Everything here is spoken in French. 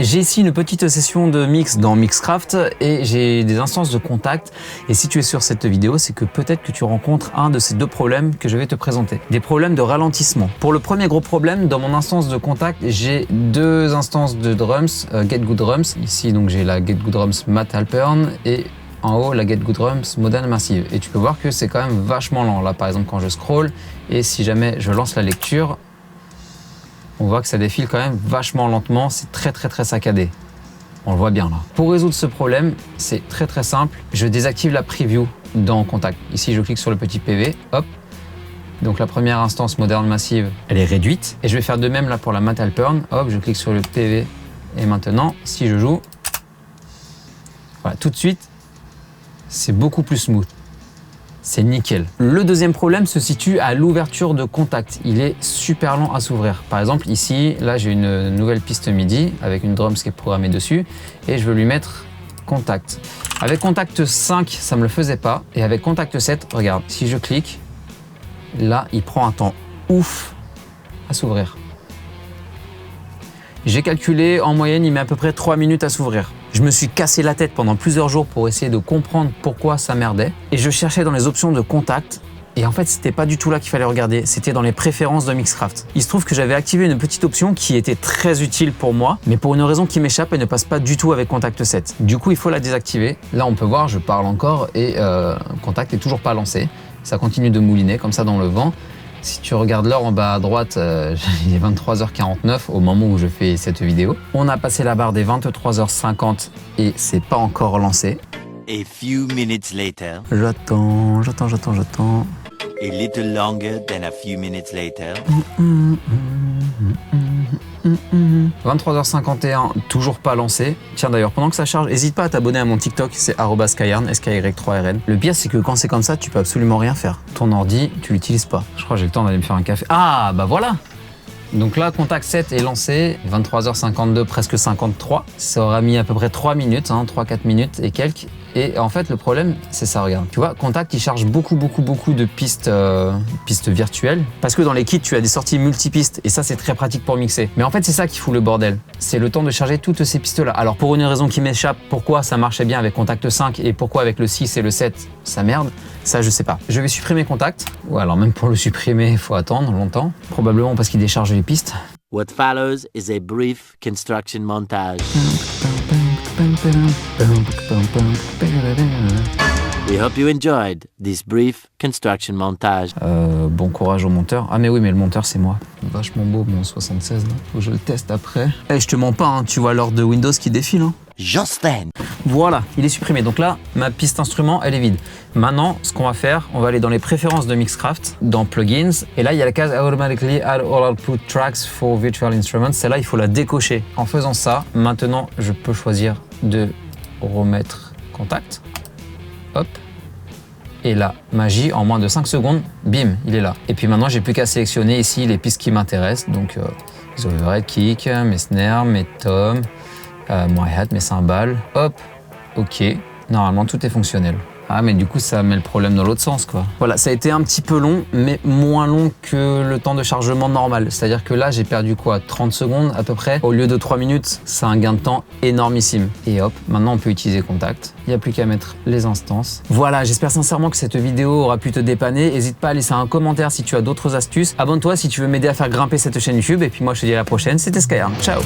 J'ai ici une petite session de mix dans Mixcraft et j'ai des instances de contact. Et si tu es sur cette vidéo, c'est que peut-être que tu rencontres un de ces deux problèmes que je vais te présenter. Des problèmes de ralentissement. Pour le premier gros problème, dans mon instance de contact, j'ai deux instances de drums, Get Good Drums. Ici, donc j'ai la Get Good Drums Matt Halpern et en haut la Get Good Drums Modern Massive. Et tu peux voir que c'est quand même vachement lent. Là, par exemple, quand je scroll et si jamais je lance la lecture, on voit que ça défile quand même vachement lentement, c'est très saccadé. On le voit bien là. Pour résoudre ce problème, c'est très simple. Je désactive la preview dans Contact. Ici, je clique sur le petit PV, hop. Donc la première instance Modern Massive, elle est réduite. Et je vais faire de même là pour la Matt Halpern. Hop, je clique sur le PV. Et maintenant, si je joue, voilà, tout de suite, c'est beaucoup plus smooth. C'est nickel. Le deuxième problème se situe à l'ouverture de Contact. Il est super lent à s'ouvrir. Par exemple, ici, là, j'ai une nouvelle piste MIDI avec une drums qui est programmée dessus et je veux lui mettre Contact. Avec Contact 5, ça me le faisait pas. Et avec Contact 7, regarde, si je clique, là, il prend un temps ouf à s'ouvrir. J'ai calculé, en moyenne, il met à peu près 3 minutes à s'ouvrir. Je me suis cassé la tête pendant plusieurs jours pour essayer de comprendre pourquoi ça merdait. Et je cherchais dans les options de contact. Et en fait, c'était pas du tout là qu'il fallait regarder. C'était dans les préférences de Mixcraft. Il se trouve que j'avais activé une petite option qui était très utile pour moi. Mais pour une raison qui m'échappe, elle ne passe pas du tout avec Contact 7. Du coup, il faut la désactiver. Là, on peut voir, je parle encore et Contact est toujours pas lancé. Ça continue de mouliner comme ça dans le vent. Si tu regardes l'heure en bas à droite, il est 23h49 au moment où je fais cette vidéo. On a passé la barre des 23h50 et c'est pas encore lancé. A few minutes later. J'attends. A little longer than a few minutes later. 23h51, toujours pas lancé. Tiens d'ailleurs, pendant que ça charge, n'hésite pas à t'abonner à mon TikTok, c'est @skyarn, SKY3RN. Le pire, c'est que quand c'est comme ça, tu peux absolument rien faire. Ton ordi, tu l'utilises pas. Je crois que j'ai le temps d'aller me faire un café. Ah, bah voilà! Donc là, Contact 7 est lancé, 23h52, presque 53. Ça aura mis à peu près 3 minutes, 3-4 minutes et quelques. Et en fait, le problème, c'est ça, regarde. Tu vois, Contact, il charge beaucoup de pistes virtuelles. Parce que dans les kits, tu as des sorties multipistes. Et ça, c'est très pratique pour mixer. Mais en fait, c'est ça qui fout le bordel. C'est le temps de charger toutes ces pistes-là. Alors, pour une raison qui m'échappe, pourquoi ça marchait bien avec Contact 5 et pourquoi avec le 6 et le 7, ça merde, ça, je sais pas. Je vais supprimer Contact. Ou alors, même pour le supprimer, il faut attendre longtemps. Probablement parce qu'il décharge les pistes. What follows is a brief construction montage. We hope you enjoyed this brief construction montage. Bon courage au monteur. Ah mais oui, mais le monteur c'est moi. Vachement beau mon 76 là. Faut que je le teste après. Je te mens pas, tu vois l'ordre de Windows qui défile. Just then. Voilà, il est supprimé. Donc là, ma piste instrument, elle est vide. Maintenant, ce qu'on va faire, on va aller dans les préférences de Mixcraft, dans Plugins. Et là, il y a la case Automatically Add All Output Tracks for Virtual Instruments. Celle-là, il faut la décocher. En faisant ça, maintenant, je peux choisir de remettre Contact. Hop. Et là, magie, en moins de 5 secondes, bim, il est là. Et puis maintenant, j'ai plus qu'à sélectionner ici les pistes qui m'intéressent. Donc, les overhead kick, mes snares, mes toms, mon hi-hat, mes cymbales. Hop, ok. Normalement, tout est fonctionnel. Ah, mais du coup, ça met le problème dans l'autre sens, quoi. Voilà, ça a été un petit peu long, mais moins long que le temps de chargement normal. C'est-à-dire que là, j'ai perdu quoi, 30 secondes à peu près. Au lieu de 3 minutes, c'est un gain de temps énormissime. Et hop, maintenant, on peut utiliser Contact. Il n'y a plus qu'à mettre les instances. Voilà, j'espère sincèrement que cette vidéo aura pu te dépanner. N'hésite pas à laisser un commentaire si tu as d'autres astuces. Abonne-toi si tu veux m'aider à faire grimper cette chaîne YouTube. Et puis moi, je te dis à la prochaine. C'était Skyarn. Ciao!